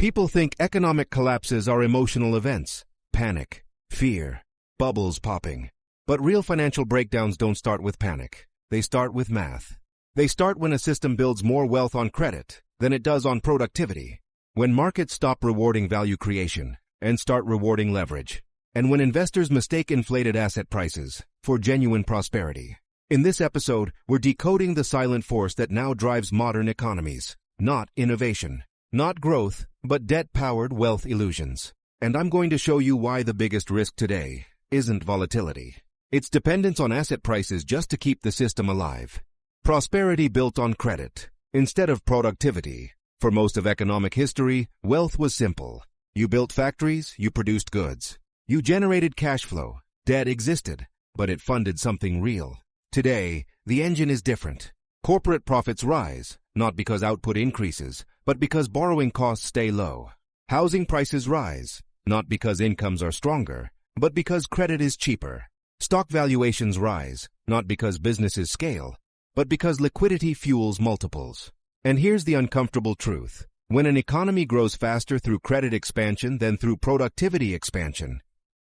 People think economic collapses are emotional events, panic, fear, bubbles popping. But real financial breakdowns don't start with panic. They start with math. They start when a system builds more wealth on credit than it does on productivity. When markets stop rewarding value creation and start rewarding leverage. And when investors mistake inflated asset prices for genuine prosperity. In this episode, we're decoding the silent force that now drives modern economies. Not innovation, not growth, but debt-powered wealth illusions. And I'm going to show you why the biggest risk today isn't volatility. It's dependence on asset prices just to keep the system alive. Prosperity built on credit instead of productivity. For most of economic history, wealth was simple. You built factories, you produced goods. You generated cash flow. Debt existed, but it funded something real. Today, the engine is different. Corporate profits rise, not because output increases, but because borrowing costs stay low. Housing prices rise, not because incomes are stronger, but because credit is cheaper. Stock valuations rise, not because businesses scale, but because liquidity fuels multiples. And here's the uncomfortable truth. When an economy grows faster through credit expansion than through productivity expansion,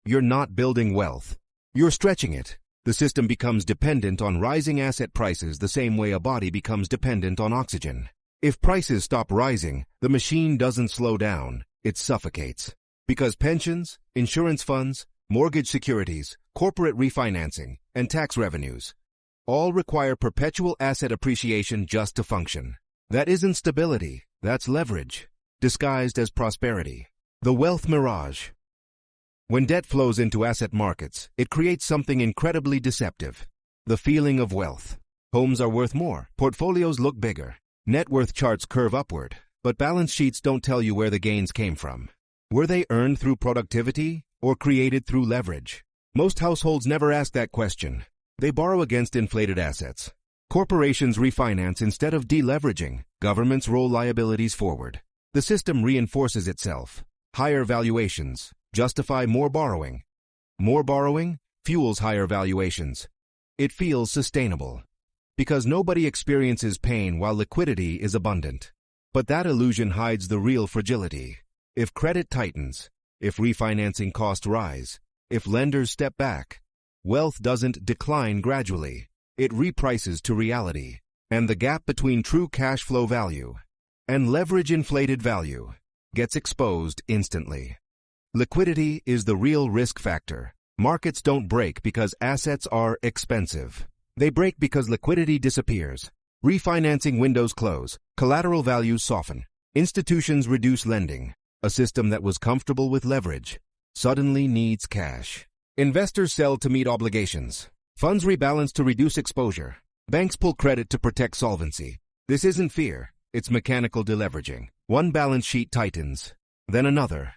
you're not building wealth. You're stretching it. The system becomes dependent on rising asset prices the same way a body becomes dependent on oxygen. If prices stop rising, the machine doesn't slow down, it suffocates. Because pensions, insurance funds, mortgage securities, corporate refinancing, and tax revenues all require perpetual asset appreciation just to function. That isn't stability, that's leverage, disguised as prosperity. The wealth mirage. When debt flows into asset markets, it creates something incredibly deceptive. The feeling of wealth. Homes are worth more, portfolios look bigger, net worth charts curve upward, but balance sheets don't tell you where the gains came from. Were they earned through productivity or created through leverage? Most households never ask that question. They borrow against inflated assets. Corporations refinance instead of deleveraging. Governments roll liabilities forward. The system reinforces itself. Higher valuations justify more borrowing. More borrowing fuels higher valuations. It feels sustainable. Because nobody experiences pain while liquidity is abundant. But that illusion hides the real fragility. If credit tightens, if refinancing costs rise, if lenders step back, wealth doesn't decline gradually. It reprices to reality. And the gap between true cash flow value and leverage-inflated value gets exposed instantly. Liquidity is the real risk factor. Markets don't break because assets are expensive. They break because liquidity disappears. Refinancing windows close. Collateral values soften. Institutions reduce lending. A system that was comfortable with leverage suddenly needs cash. Investors sell to meet obligations. Funds rebalance to reduce exposure. Banks pull credit to protect solvency. This isn't fear, it's mechanical deleveraging. One balance sheet tightens, then another,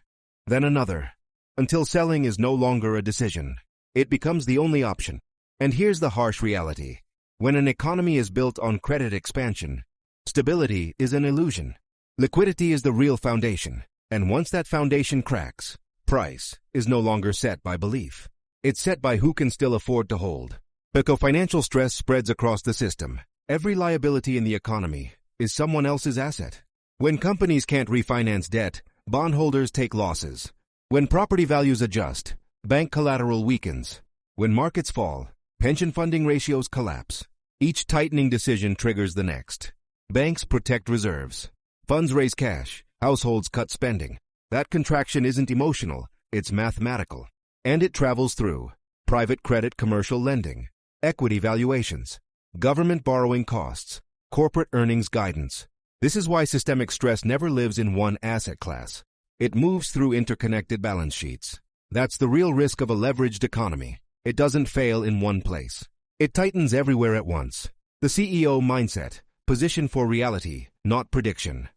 until selling is no longer a decision. It becomes the only option. And here's the harsh reality. When an economy is built on credit expansion, stability is an illusion. Liquidity is the real foundation. And once that foundation cracks, price is no longer set by belief. It's set by who can still afford to hold. Because financial stress spreads across the system. Every liability in the economy is someone else's asset. When companies can't refinance debt, bondholders take losses. When property values adjust, bank collateral weakens. When markets fall, pension funding ratios collapse. Each tightening decision triggers the next. Banks protect reserves. Funds raise cash. Households cut spending. That contraction isn't emotional, it's mathematical. And it travels through private credit, commercial lending, equity valuations, government borrowing costs, corporate earnings guidance. This is why systemic stress never lives in one asset class. It moves through interconnected balance sheets. That's the real risk of a leveraged economy. It doesn't fail in one place. It tightens everywhere at once. The CEO mindset, position for reality, not prediction.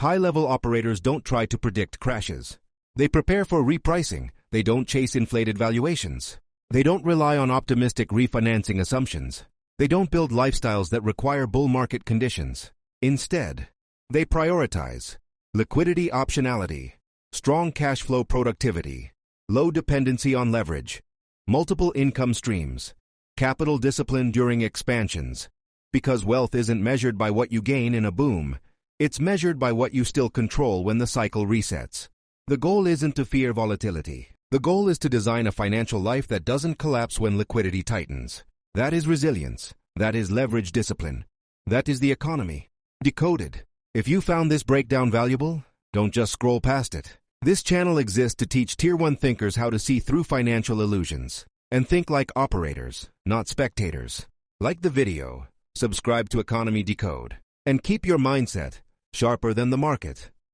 High-level operators don't try to predict crashes. They prepare for repricing. They don't chase inflated valuations. They don't rely on optimistic refinancing assumptions. They don't build lifestyles that require bull market conditions. Instead, they prioritize liquidity optionality, strong cash flow productivity, low dependency on leverage, multiple income streams, capital discipline during expansions. Because wealth isn't measured by what you gain in a boom, It's measured by what you still control when the cycle resets. The goal isn't to fear volatility. The goal is to design a financial life that doesn't collapse when liquidity tightens. That is resilience. That is leverage discipline. That is the economy. Decoded. If you found this breakdown valuable, don't just scroll past it. This channel exists to teach Tier 1 thinkers how to see through financial illusions and think like operators, not spectators. Like the video, subscribe to Economy Decode, and keep your mindset sharper than the market.